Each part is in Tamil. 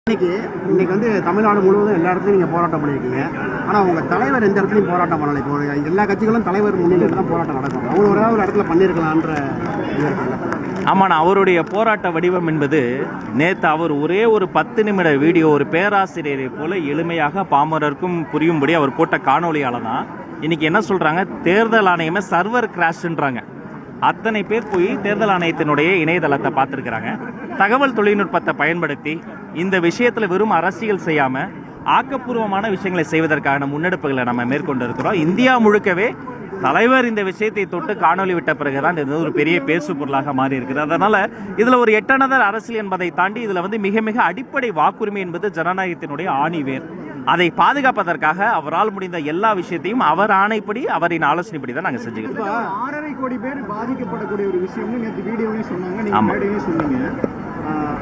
இன்னைக்கு வந்து தமிழ்நாடு முழுவதும் எல்லா இடத்துலையும் நீங்கள் போராட்டம் பண்ணியிருக்கீங்க. ஆனால் உங்கள் தலைவர் எந்த இடத்துலையும் போராட்டம் பண்ணலை. இப்போ எல்லா கட்சிகளும் தலைவர் முன்னிலையில் தான் போராட்டம் நடக்கும். அவங்க ஒரு இடத்துல பண்ணியிருக்கலான்ற இது இருக்குல்ல. ஆமாண்ணா, அவருடைய போராட்ட வடிவம் என்பது நேற்று அவர் ஒரே ஒரு 10 நிமிட வீடியோ ஒரு பேராசிரியரை போல எளிமையாக பாமரருக்கும் புரியும்படி அவர் போட்ட காணொலியால் தான் இன்னைக்கு என்ன சொல்கிறாங்க, தேர்தல் ஆணையமே சர்வர் கிராஷ்ன்றாங்க. அத்தனை பேர் போய் தேர்தல் ஆணையத்தினுடைய இணையதளத்தை பார்த்துருக்குறாங்க. தகவல் தொழில்நுட்பத்தை பயன்படுத்தி இந்த விஷயத்தில் வெறும் அரசியல் செய்யாமல் ஆக்கப்பூர்வமான விஷயங்களை செய்வதற்கான முன்னெடுப்புகளை நம்ம மேற்கொண்டு இருக்கிறோம். இந்தியா முழுக்கவே தலைவர் இந்த விஷயத்தை தொட்டு காணொலி விட்ட பிறகுதான் இது ஒரு பெரிய பேசு பொருளாக மாறி இருக்குது. அதனால் இதில் ஒரு எட்டனதர் அரசியல் என்பதை தாண்டி இதில் வந்து மிக மிக அடிப்படை வாக்குரிமை என்பது ஜனநாயகத்தினுடைய ஆணிவேர். அதை பாதுகாப்பதற்காக அவரால் முடிந்த எல்லா விஷயத்தையும் அவர் ஆணைப்படி அவரின் ஆலோசனைப்படி தான் நாங்கள் செஞ்சுக்கிறோம். 6.5 கோடி பேர் பாதிக்கப்படக்கூடிய ஒரு விஷயம்னு நேற்று வீடியோவையும் சொன்னாங்க, நீங்கள் சொன்னீங்க.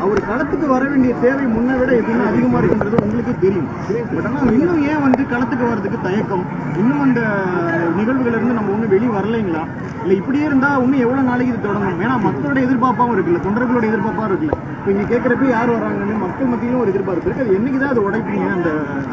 அவர் களத்துக்கு வர வேண்டிய தேவை முன்னை விட எப்படின்னா அதிகமாக இருக்குன்றது உங்களுக்கு தெரியும். பட் ஆனால் இன்னும் ஏன் வந்து களத்துக்கு வர்றதுக்கு தயக்கம்? இன்னும் அந்த நிகழ்வுகளிலிருந்து நம்ம ஒன்றும் வெளியே வரலைங்களா? இல்லை இப்படியே இருந்தால் இன்னும் எவ்வளோ நாளைக்கு இது தொடங்கும்? ஏன்னா மக்களோட எதிர்பார்ப்பாகவும் இருக்குல்ல, தொண்டர்களோட எதிர்பார்ப்பாகவும் இருக்குல்ல. இப்போ இங்கே கேட்குறப்ப யார் வராங்கன்னு மக்கள் மத்தியிலும் ஒரு எதிர்பார்ப்பு இருக்குது. அது என்னைக்கு தான் அது உடைப்பீங்க அந்த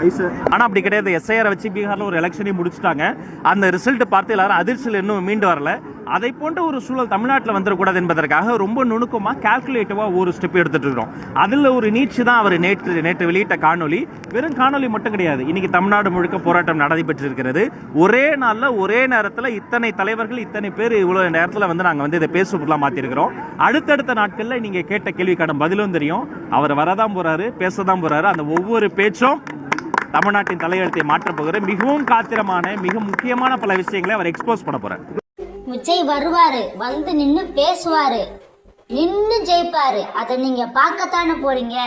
ஐஸை? ஆனால் அப்படி கிடையாது. எஸ்ஐஆரை வச்சு பீகாரில் ஒரு எலெக்ஷனையும் முடிச்சுட்டாங்க. அந்த ரிசல்ட் பார்த்து எல்லாரும் அதிர்ச்சியில் இன்னும் மீண்டு வரல. அதை போன்ற ஒரு சூழல் தமிழ்நாட்டில் வந்துடக்கூடாது என்பதற்காக ரொம்ப நுணுக்கமாக கால்குலேட்டிவாக ஒரு ஸ்டெப் எடுத்துகிட்டு இருக்கிறோம். அதில் ஒரு நீட்சி தான் அவர் நேற்று வெளியிட்ட காணொலி. வெறும் காணொலி மட்டும் கிடையாது. இன்னைக்கு தமிழ்நாடு முழுக்க போராட்டம் நடைபெற்று இருக்கிறது. ஒரே நாளில் ஒரே நேரத்தில் இத்தனை தலைவர்கள் இத்தனை பேர் இவ்வளோ நேரத்தில் வந்து நாங்கள் வந்து இதை பேசுபொருளாக மாற்றிருக்கிறோம். அடுத்தடுத்த நாட்களில் நீங்கள் கேட்ட கேள்விக்கான பதிலும் தெரியும். அவர் வரதான் போகிறாரு, பேசதான் போகிறாரு. அந்த ஒவ்வொரு பேச்சும் தமிழ்நாட்டின் தலையெழுத்தை மாற்றப் போகிற மிகவும் காத்திரமான மிக முக்கியமான பல விஷயங்களை அவர் எக்ஸ்போஸ் பண்ண போகிறார். விஜய் வருவாரு, வந்து நின்று பேசுவாரு, நின்று ஜெயிப்பாரு. அதை நீங்க பார்க்கத்தானே போறீங்க.